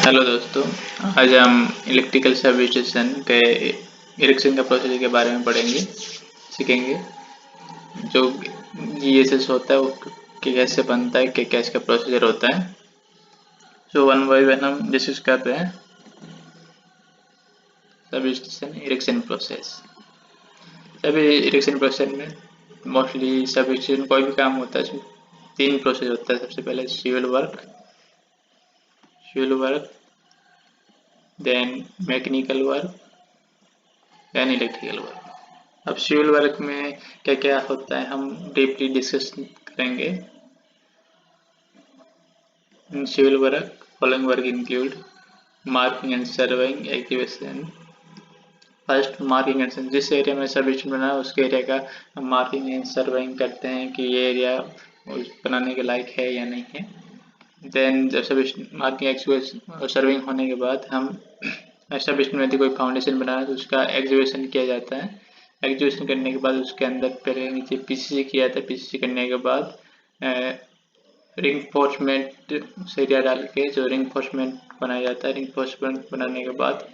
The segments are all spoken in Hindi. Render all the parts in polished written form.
हेलो दोस्तों, आज हम इलेक्ट्रिकल सबस्टेशन के इरेक्शन का प्रोसीजर के बारे में पढ़ेंगे सीखेंगे। जो जीएसएस होता है वो कैसे बनता है, क्या इसका प्रोसीजर होता है। जो वन बाय वन हम डिस्कस कर रहे हैं। Substation erection process. सभी इरेक्शन प्रोसेस में मोस्टली सबस्टेशन कोई भी काम होता है उसमें 3 प्रोसेस होता है। सबसे पहले civil work, then mechanical work, then electrical work. अब सिविल वर्क में क्या क्या होता है हम डीपली डिस्कस करेंगे। In civil work following work include marking and surveying activation. First marking and जिस एरिया में सबस्टेशन बना है उसके एरिया का हम मार्किंग एंड सर्वेइंग करते हैं कि ये एरिया बनाने के लायक है या नहीं है। देन जब सबस्टेशन मार्किंग एक्टिवेशन और सर्वेइंग होने के बाद हम सबस्टेशन में यदि कोई फाउंडेशन बना है तो उसका एग्जीक्यूशन किया जाता है। एग्जीक्यूशन करने के बाद उसके अंदर पहले नीचे पीसीसी किया जाता है। पीसीसी करने के बाद रिंफोर्समेंट एरिया डाल के जो रिंफोर्समेंट बनाया जाता है। रिंफोर्समेंट बनाने के बाद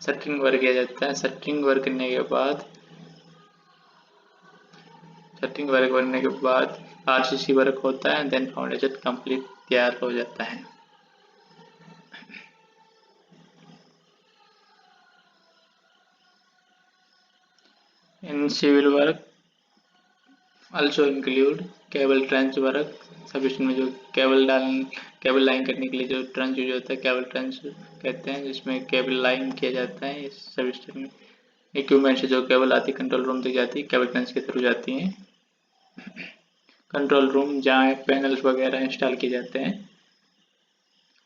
शटरिंग वर्क किया जाता है। शटरिंग वर्क करने के बाद आरसीसी वर्क होता है। देन फाउंडेशन कंप्लीट तैयार हो जाता है। In civil work also include cable trench work. Substation में जो केबल लाइन करने के लिए जो ट्रेंच यूज होता है केबल ट्रेंच कहते हैं, जिसमें केबल लाइन किया जाता है। इस सबस्टेशन में इक्विपमेंट से जो केबल आती है कंट्रोल रूम तक जाती है, केबल ट्रेंच के थ्रू जाती है। कंट्रोल रूम जहाँ पैनल्स वगैरह इंस्टॉल किए जाते हैं।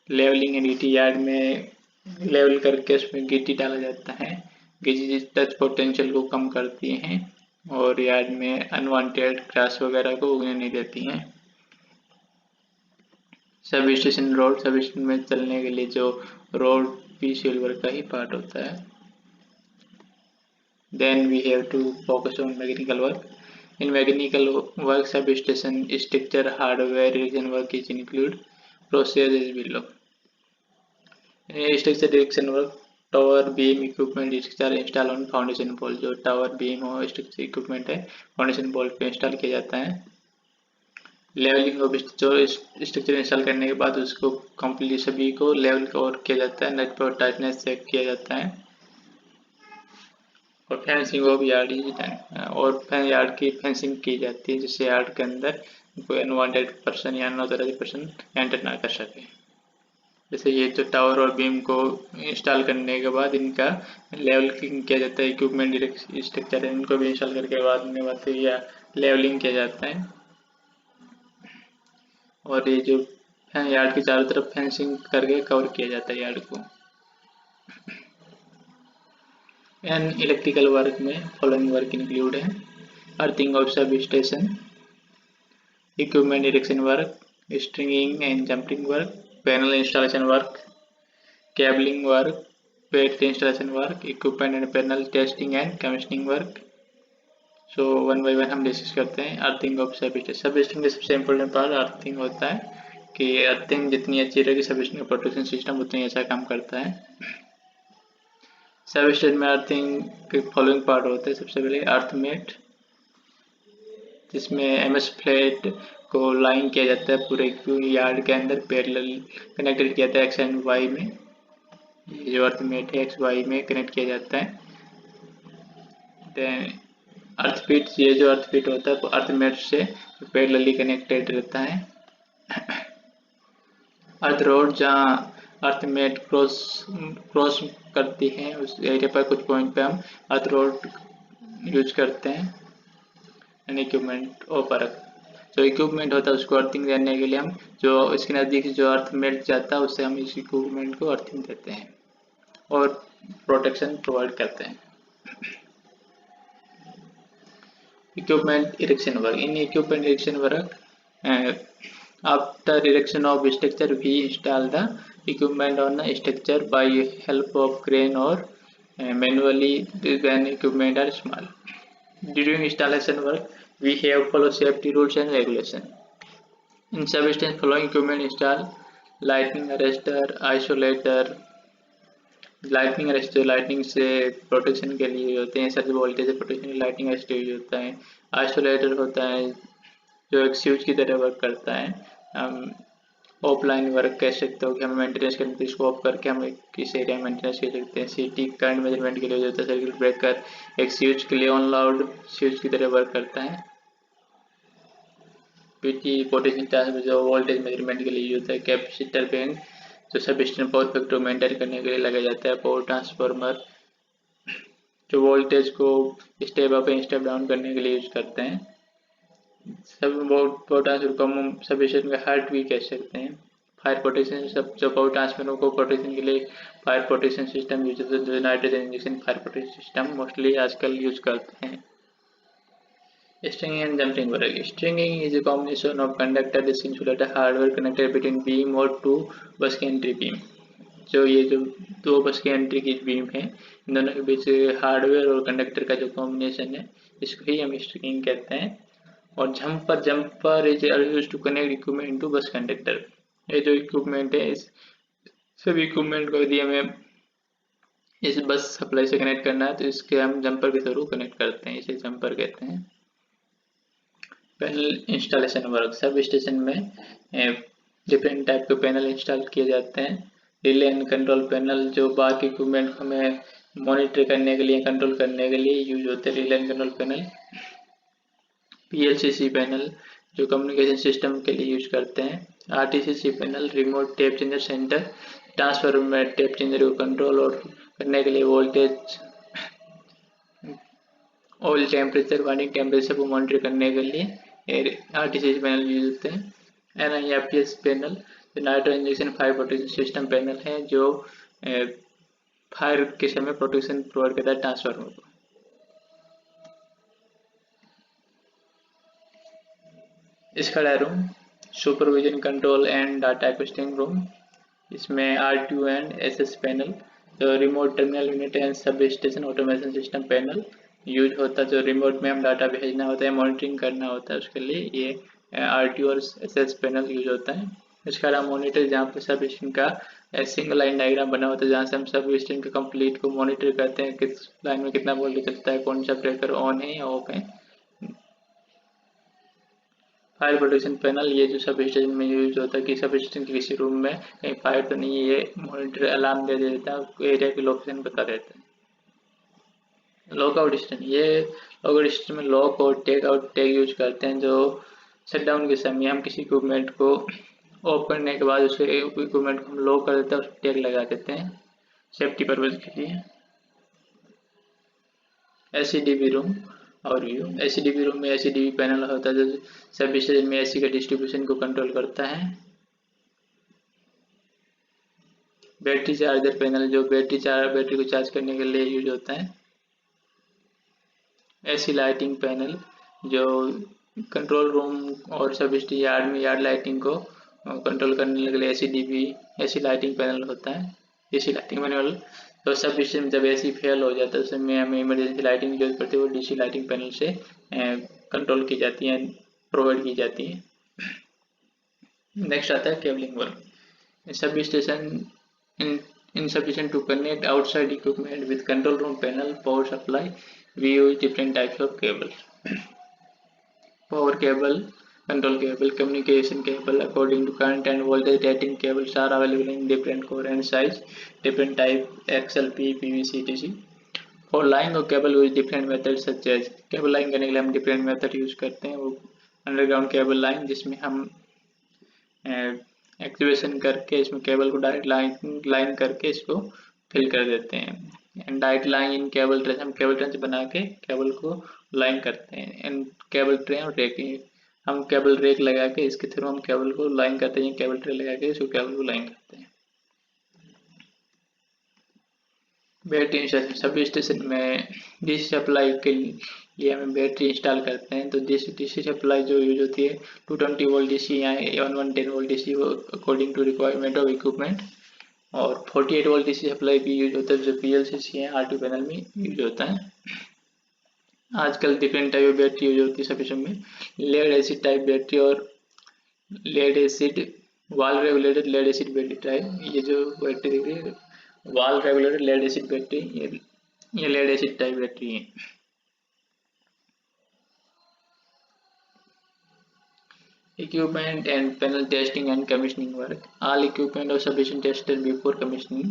लेवलिंग एंड गिट्टी यार्ड में लेवल करके उसमें गिट्टी डाला जाता है। गिट्टी टच पोटेंशियल को कम करती हैं और यार्ड में अनवांटेड ग्रास वगैरह को उगने नहीं देती हैं। Sub station road, sub station में चलने के लिए जो रोड भी सिविल वर्क का ही पार्ट होता है। Then we have to focus on mechanical work. In mechanical work, substation structure hardware erection work is include. Process is below. Structure direction work tower beam equipment structure install on foundation pole. जो टावर बीम और स्ट्रक्चर इक्विपमेंट है फाउंडेशन पोल पे इंस्टॉल किया जाता है। लेवलिंग ऑफ जो स्ट्रक्चर इंस्टॉल करने के बाद उसको कंप्लीट सभी को लेवल कवर किया जाता है। नेट पर टाइटनेस चेक किया जाता है और fencing of yard is done. और यार्ड की फेंसिंग की जाती है जिससे यार्ड के अंदर कोई अनवांटेड पर्सन या अनऑथराइज्ड पर्सन एंटर ना कर सके। जैसे ये जो टावर और बीम को इंस्टॉल करने के बाद इनका लेवलिंग किया जाता है। इक्विपमेंट स्ट्रक्चर है इनको भी इंस्टॉल करके बाद में या लेवलिंग किया जाता है। और ये जो यार्ड के चारों तरफ फेंसिंग करके कवर किया जाता है यार्ड को। एंड इलेक्ट्रिकल वर्क में फॉलोइंग वर्क इंक्लूड है earthing of sub station, equipment erection work, stringing and jumping work, panel installation work, cabling work, plate installation work, equipment and panel testing and commissioning work. So one by one हम डिस्कस करते हैं। Earthing of substation. सबस्टेशन का सबसे इम्पोर्टेंट पार्ट अर्थिंग होता है कि अर्थिंग जितनी अच्छी रहेगी सबस्टेशन का प्रोटेक्शन सिस्टम उतनी अच्छा काम करता है। सबस्टेशन में अर्थिंग के फॉलोइंग पार्ट होते हैं। सबसे पहले अर्थमेट, जिसमें एमएस फ्लैट को लाइन किया जाता है पूरे यार्ड के अंदर पैरेलल कनेक्टेड किया जाता है एक्स एंड वाई में। ये जो अर्थमेट है एक्स वाई में कनेक्ट किया जाता है। देन अर्थफिट, ये जो अर्थफिट होता है वो अर्थमेट से पैरेलली कनेक्टेड रहता है। अर्थ रोड, जहाँ अर्थमेट क्रॉस करती है उस एरिया पर कुछ पॉइंट पे हम अर्थ रोड यूज करते हैं। इक्विपमेंट और जो इक्विपमेंट होता है उसको अर्थिंग देने के लिए हम जो इसके नज़दीक जो अर्थमेट जाता है उससे हम इस इक्विपमेंट को अर्थिंग देते हैं और प्रोटेक्शन प्रोवाइड करते हैं। Equipment erection work. In equipment erection work after erection of structure we install the equipment on the structure by help of crane और manually when equipment are small. During installation work we have follow safety rules and regulation. In substation following equipment install lightning arrester, isolator. Lightning arrester lightning से प्रोटेक्शन के लिए होते हैं, सर्ज वोल्टेज से प्रोटेक्शन के लिए लाइटनिंग अरेस्टर यूज होता है। आइसोलेटर होता है जो एक स्विच की तरह वर्क करता है। हम ऑफलाइन वर्क कह सकते हो कि हमें मेंटेनेंस करने के इसको ऑफ करके हम किस एरिया में मेंटेनेंस कर सकते हैं। सीटी करंट मेजरमेंट के लिए होता है। सर्किट ब्रेकर एक स्विच के लिए ऑन लाउड स्विच की तरह वर्क करता है। पीटी पोटेंशियल ट्रांसफर जो वोल्टेज मेजरमेंट के लिए यूज होता है। कैपेसिटर बैंक जो sub station power factor maintain करने के लिए लगाया जाता है। पावर ट्रांसफार्मर जो वोल्टेज को step up and step down करने के लिए यूज करते हैं। सब पावर ट्रांसफर को हम सब स्टेशन का हार्ट भी कह सकते हैं। फायर प्रोटेक्शन सब जो पावर ट्रांसफर को प्रोटेक्शन के लिए फायर प्रोटेक्शन सिस्टम यूज होता है, जो nitrogen injection fire protection system mostly आजकल यूज करते हैं। Stringing and jumping work. Stringing is a combination of conductor insulator hardware connected between beam और two बस की एंट्री बीम। जो ये जो दो बस की एंट्री की बीम है, इन दोनों के बीच हार्डवेयर और कंडक्टर का जो कॉम्बिनेशन है, इसको ही हम स्ट्रिंगिंग कहते हैं। और jumper is used to connect equipment to bus conductor. ये जो इक्विपमेंट है, इस सभी इक्विपमेंट को यदि हमें इस बस सप्लाई से कनेक्ट करना है तो इसके हम जंपर के थ्रू कनेक्ट करते हैं, इसे जंपर कहते हैं। Panel installation work. Sub station में डिफरेंट टाइप के पैनल इंस्टॉल किए जाते हैं। रिले एंड कंट्रोल पैनल जो बाकी इक्विपमेंट हमें मॉनिटर करने के लिए कंट्रोल करने के लिए यूज होते हैं। Relay and control panel. PLCC panel जो कम्युनिकेशन सिस्टम के लिए यूज करते हैं। RTCC panel remote tap changer centre transformer में टेप चेंजर को कंट्रोल और करने के लिए voltage oil temperature warning temperature को मॉनिटर करने के लिए आरटीसीसी पैनल यूज होते हैं। एनआईएफपीएस पैनल जो nitrogen injection fire protection system panel है, जो फायर के समय प्रोटेक्शन प्रोवाइड करता है ट्रांसफार्मर को। SCADA room supervision control and data acquisition room. इसमें R2 एंड SS पैनल जो remote terminal unit and sub station automation system panel use होता है। जो रिमोट में हम डाटा भेजना होता है, मॉनिटरिंग करना होता है, उसके लिए ये R2 और SS पैनल यूज होता है। SCADA मॉनिटर जहाँ पर सब स्टेशन का सिंगल लाइन डायग्राम बना होता है, जहाँ से हम सब स्टेशन के कंप्लीट को मॉनिटर करते हैं, किस लाइन में कितना वोल्टेज चलता है, कौन सा ब्रेकर ऑन है या ऑफ है। फायर प्रोटेक्शन पैनल ये जो सब स्टेशन में यूज होता है कि सब स्टेशन के किसी रूम में कहीं फायर तो नहीं है, ये मॉनिटर अलार्म दे देता है, एरिया की लोकेशन बता देता है। लॉकआउट सिस्टम ये लॉकआउट सिस्टम में लॉक और टेक आउट टैग यूज करते हैं। जो शटडाउन के समय हम किसी इक्विपमेंट को ऑफ करने के बाद उसे इक्विपमेंट को हम लॉक कर देते हैं, उस टैग लगा देते हैं सेफ्टी पर्पज के लिए। एसीडीवी रूम ओवरव्यू। एसीडीवी रूम में एसीडीवी पैनल होता है जो सब स्टेशन में एसी के डिस्ट्रीब्यूशन को कंट्रोल करता है। बैटरी चार्जर पैनल जो बैटरी को चार्ज करने के लिए यूज होता है। एसी लाइटिंग पैनल जो कंट्रोल रूम और सब स्टेशन यार्ड में यार्ड लाइटिंग को कंट्रोल करने के लिए एसी लाइटिंग पैनल होता है। एसी लाइटिंग पैनल तो सब स्टेशन में जब एसी फेल हो जाता है उस समय हमें इमरजेंसी लाइटिंग की जरूरत पड़ती है, वो डीसी लाइटिंग पैनल से कंट्रोल की जाती है, प्रोवाइड की जाती है। नेक्स्ट आता है cabling work. Sub station insufficient to connect outside equipment with control room panel power supply, we use different types of cables. Power cable, control cable, communication cable according to current and voltage rating cables are available in different core and size, different type XLP, PVC, etc. For line और cable use different method such as cable line करने के लिए हम डिफरेंट मेथड यूज करते हैं। वो अंडरग्राउंड केबल लाइन जिसमें हम एक्टिवेशन करके इसमें केबल को डायरेक्ट लाइन करके इसको फिल कर देते हैं। And direct line in cable tray, हम केबल ट्रे बना के केबल को लाइन करते हैं। एंड केबल ट्रे और रेक, हम केबल रेक लगा के इसके थ्रू हम केबल को लाइन करते हैं, केबल ट्रे लगा के इसको केबल को लाइन करते हैं। Battery installation. सभी स्टेशन में डीसी सप्लाई के लिए हमें बैटरी इंस्टॉल करते हैं। तो डीसी सप्लाई जो यूज होती है 220 वोल्ट डीसी या 1110 volt DC according to requirement of equipment, और 48 वोल्ट डीसी सप्लाई भी यूज होता है जो पीएलसीसी है आरटी पैनल में यूज होता है। आजकल different type of battery use होती है सभी में। लेड एसिड टाइप बैटरी और lead acid valve regulated lead acid battery type, ये जो बैटरी दिख रही है valve regulated lead acid battery, ये लेड एसिड टाइप बैटरी है। Equipment and panel testing and commissioning work. All equipment are sufficient tested before commissioning.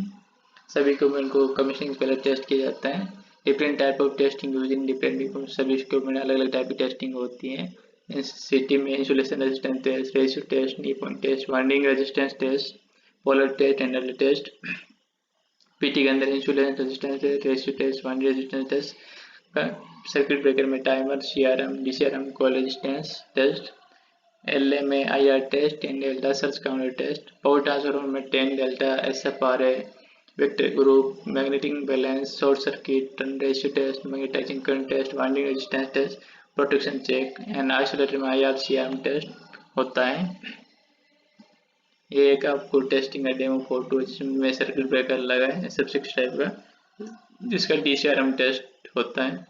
सभी इक्विपमेंट को कमीशनिंग से पहले टेस्ट किया जाता है। Different type of testing using different equipment, सभी इक्विपमेंट अलग अलग टाइप की टेस्टिंग होती है। सिटी में insulation resistance test, ratio test, knee point test, winding resistance test, polar test, angle test. PT के अंदर insulation resistance test, ratio test, winding resistance test. Circuit breaker में timer, CRM, DCRM, coil resistance test. LA में IR test, 10 delta surge counter test. Power transformer में 10 delta SFRA, vector group, magnetic balance, short circuit, turn ratio test, magnetising current test, winding resistance test, protection check and isolator में आईआरसीआरएम टेस्ट होता है। ये एक आपको टेस्टिंग का डेमो फोटो जिसमें सर्किट ब्रेकर लगा है सब6 टाइप का, जिसका डीसीआरएम टेस्ट होता है।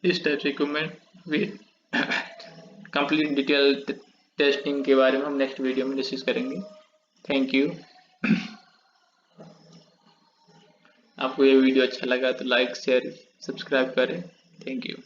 इस टाइप से इक्विपमेंट कंप्लीट डिटेल टेस्टिंग के बारे में हम नेक्स्ट वीडियो में डिस्कस करेंगे। Thank you. आपको ये वीडियो अच्छा लगा तो लाइक शेयर सब्सक्राइब करें। Thank you.